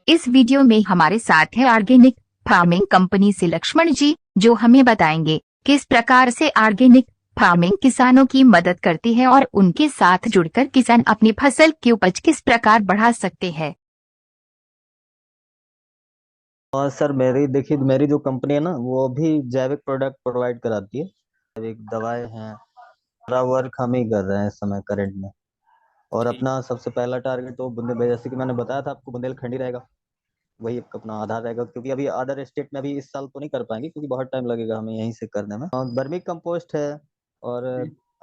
इस वीडियो में हमारे साथ है ऑर्गेनिक फार्मिंग कंपनी से लक्ष्मण जी, जो हमें बताएंगे किस प्रकार से ऑर्गेनिक फार्मिंग किसानों की मदद करती है और उनके साथ जुड़कर किसान अपनी फसल की उपज किस प्रकार बढ़ा सकते हैं। सर मेरी जो कंपनी है ना, वो भी जैविक प्रोडक्ट प्रोवाइड कराती है। जैविक दवाएं हैं, सारा वर्क हम ही कर रहे हैं इस समय करंट में। और ठीक। अपना सबसे पहला टारगेट तो जैसे कि मैंने बताया था आपको, बुंदेलखंड ही रहेगा। वही एक अपना आधार रहेगा, क्योंकि अभी अदर स्टेट में अभी इस साल तो नहीं कर पाएंगे, क्योंकि बहुत टाइम लगेगा हमें यहीं से करने में। और वर्मी कंपोस्ट है, और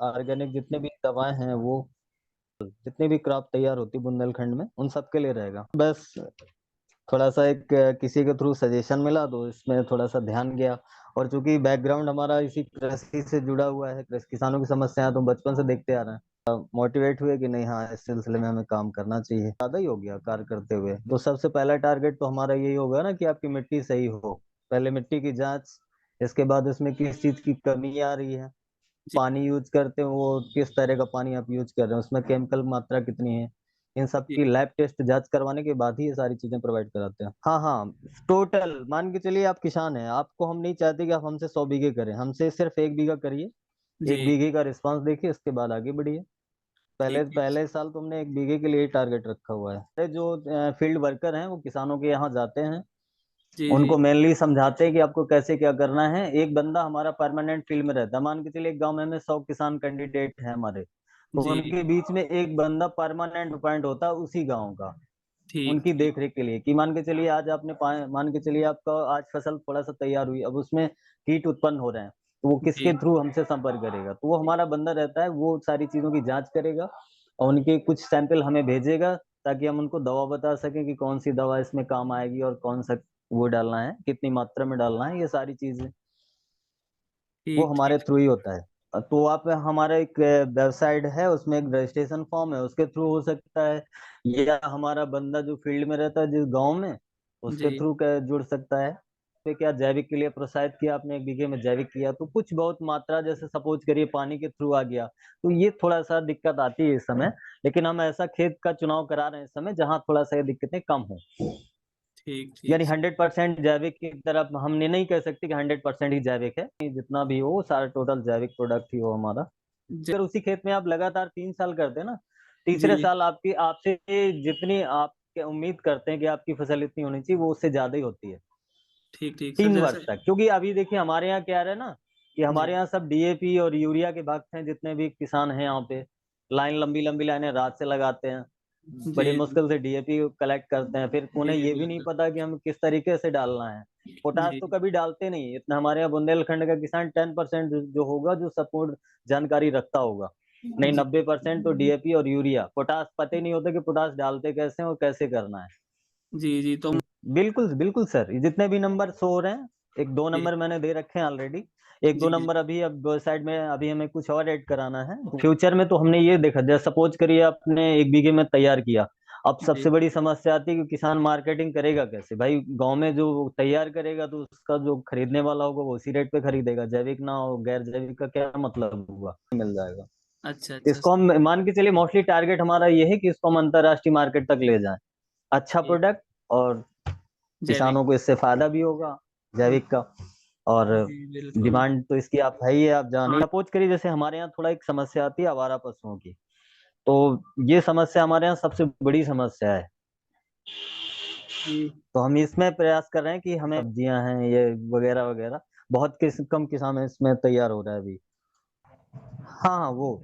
ऑर्गेनिक जितने भी दवाएं हैं, वो जितनी भी क्रॉप तैयार होती है बुंदेलखंड में, उन सब के लिए रहेगा। बस थोड़ा सा एक किसी के थ्रू सजेशन मिला तो इसमें थोड़ा सा ध्यान गया। और चूंकि बैकग्राउंड हमारा इसी कृषि से जुड़ा हुआ है, किसानों की समस्याएं तो बचपन से देखते आ रहे हैं, मोटिवेट हुए कि नहीं, हाँ, इस सिलसिले में हमें काम करना चाहिए। ज्यादा ही हो गया कार्य करते हुए। तो सबसे पहला टारगेट तो हमारा यही होगा ना कि आपकी मिट्टी सही हो। पहले मिट्टी की जांच, इसके बाद उसमें किस चीज की कमी आ रही है, जी। पानी यूज करते हो वो किस तरह का पानी आप यूज कर रहे हैं, उसमें केमिकल मात्रा कितनी है, इन सब जी। की लैब टेस्ट जांच करवाने के बाद ही ये सारी चीजें प्रोवाइड कराते हैं। हाँ हाँ, टोटल मान के चलिए आप किसान हैं, आपको हम नहीं चाहते कि आप हमसे 100 बीघे करें, हमसे सिर्फ 1 बीघा करिए। एक जी। बीघे का रिस्पांस देखिए, उसके बाद आगे बढ़िए। पहले ठीक। ठीक। पहले साल तुमने 1 बीघे के लिए टारगेट रखा हुआ है। जो फील्ड वर्कर हैं वो किसानों के यहाँ जाते हैं, जी। जी। उनको मेनली समझाते हैं कि आपको कैसे क्या करना है। एक बंदा हमारा परमानेंट फील्ड में रहता है। मान के चलिए एक गांव में हमें 100 किसान कैंडिडेट हैं हमारे, तो जी। उनके बीच में एक बंदा परमानेंट अपॉइंट होता है उसी गांव का, ठीक। उनकी ठीक। देख रेख के लिए। कि मान के चलिए आज मान के चलिए आपका आज फसल थोड़ा सा तैयार हुई, अब उसमें कीट उत्पन्न हो रहे हैं, तो वो किसके जी। थ्रू हमसे संपर्क करेगा, तो वो हमारा बंदा रहता है, वो सारी चीजों की जांच करेगा और उनके कुछ सैंपल हमें भेजेगा, ताकि हम उनको दवा बता सकें कि कौन सी दवा इसमें काम आएगी और कौन सा वो डालना है, कितनी मात्रा में डालना है, ये सारी चीजें वो ठीक। हमारे ठीक। थ्रू ही होता है। तो आप हमारा एक वेबसाइट है, उसमें एक रजिस्ट्रेशन फॉर्म है, उसके थ्रू हो सकता है, या हमारा बंदा जो फील्ड में रहता है जिस गांव में, उसके जी। थ्रू जुड़ सकता है। पे क्या जैविक के लिए प्रोत्साहित किया आपने, 1 बीघे में जैविक किया, तो कुछ बहुत मात्रा जैसे सपोज करिए पानी के थ्रू आ गया, तो ये थोड़ा सा दिक्कत आती है इस समय। लेकिन हम ऐसा खेत का चुनाव करा रहे हैं इस समय जहाँ थोड़ा सा ये दिक्कतें कम हो। ठीक। ठीक। यानी 100% जैविक की तरफ हमने नहीं कह सकते कि 100% ही जैविक है, जितना भी हो सारा टोटल जैविक प्रोडक्ट ही हो हमारा। जी। अगर उसी खेत में आप लगातार 3 साल करते हैं ना, तीसरे जी। साल आपकी आपसे जितनी आप उम्मीद करते हैं कि आपकी फसल इतनी होनी चाहिए, वो उससे ज्यादा ही होती है ठीक। ठीक सर, 3 वर्ष जैसे। तक। क्योंकि अभी देखिए हमारे यहाँ क्या है ना, कि जी। हमारे यहाँ सब डीएपी और यूरिया के भक्त हैं, जितने भी किसान हैं यहाँ पे। लाइन लंबी लंबी लाइनें रात से लगाते हैं, बड़ी जी। मुश्किल से डीएपी कलेक्ट करते हैं, फिर जी। उन्हें जी ये भी नहीं बिल्कुल। पता कि हम किस तरीके से डालना है। पोटास जी। तो कभी डालते नहीं इतना। हमारे यहाँ बुंदेलखंड का किसान 10% जो होगा जो सपोर्ट जानकारी रखता होगा, नहीं जी। 90% तो डीएपी और यूरिया। पोटास पता ही नहीं होता कि पोटास डालते कैसे हैं और कैसे करना है। जी। जी तो। बिल्कुल बिल्कुल सर, ये जितने भी नंबर शो हो रहे हैं, एक दो जी। नंबर मैंने दे रखे हैं ऑलरेडी, एक दो जी। जी। नंबर अभी अब साइड में अभी हमें कुछ और ऐड कराना है फ्यूचर में। तो हमने ये देखा, जैसे सपोज करिए आपने 1 बीघे में तैयार किया, अब जी। सबसे बड़ी समस्या आती है कि किसान मार्केटिंग करेगा कैसे। भाई गांव में जो तैयार करेगा तो उसका जो खरीदने वाला होगा वो उसी रेट पे खरीदेगा, जैविक ना हो गैर जैविक का क्या मतलब हुआ, मिल जाएगा। अच्छा। अच्छा इसको हम मान के चलिए मोस्टली टारगेट हमारा ये है कि इसको हम अंतरराष्ट्रीय मार्केट तक ले जाएं, अच्छा जी। प्रोडक्ट, और जैविक। किसानों को इससे फायदा भी होगा जैविक का। और जी बिल्कुल। डिमांड तो इसकी आप है ही है, आप जान ही। हाँ। सपोज करिए जैसे हमारे यहाँ थोड़ा एक समस्या आती है आवारा पशुओं की, तो ये समस्या हमारे यहाँ सबसे बड़ी समस्या है। जी। तो हम इसमें प्रयास कर रहे हैं कि हमें सब्जियां हैं ये वगैरह वगैरह, बहुत कम किसान इसमें तैयार हो रहा है अभी। हाँ हाँ, वो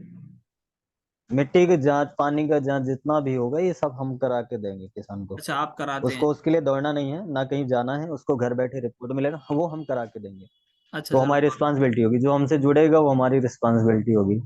मिट्टी की जांच, पानी का जांच, जितना भी होगा ये सब हम करा के देंगे किसान को। अच्छा, आप कराते हैं। उसको उसके लिए दौड़ना नहीं है, ना कहीं जाना है, उसको घर बैठे रिपोर्ट मिलेगा, वो हम करा के देंगे। अच्छा वो सर, हमारी बहुत। रिस्पॉन्सिबिलिटी होगी, जो हमसे जुड़ेगा वो हमारी रिस्पॉन्सिबिलिटी होगी।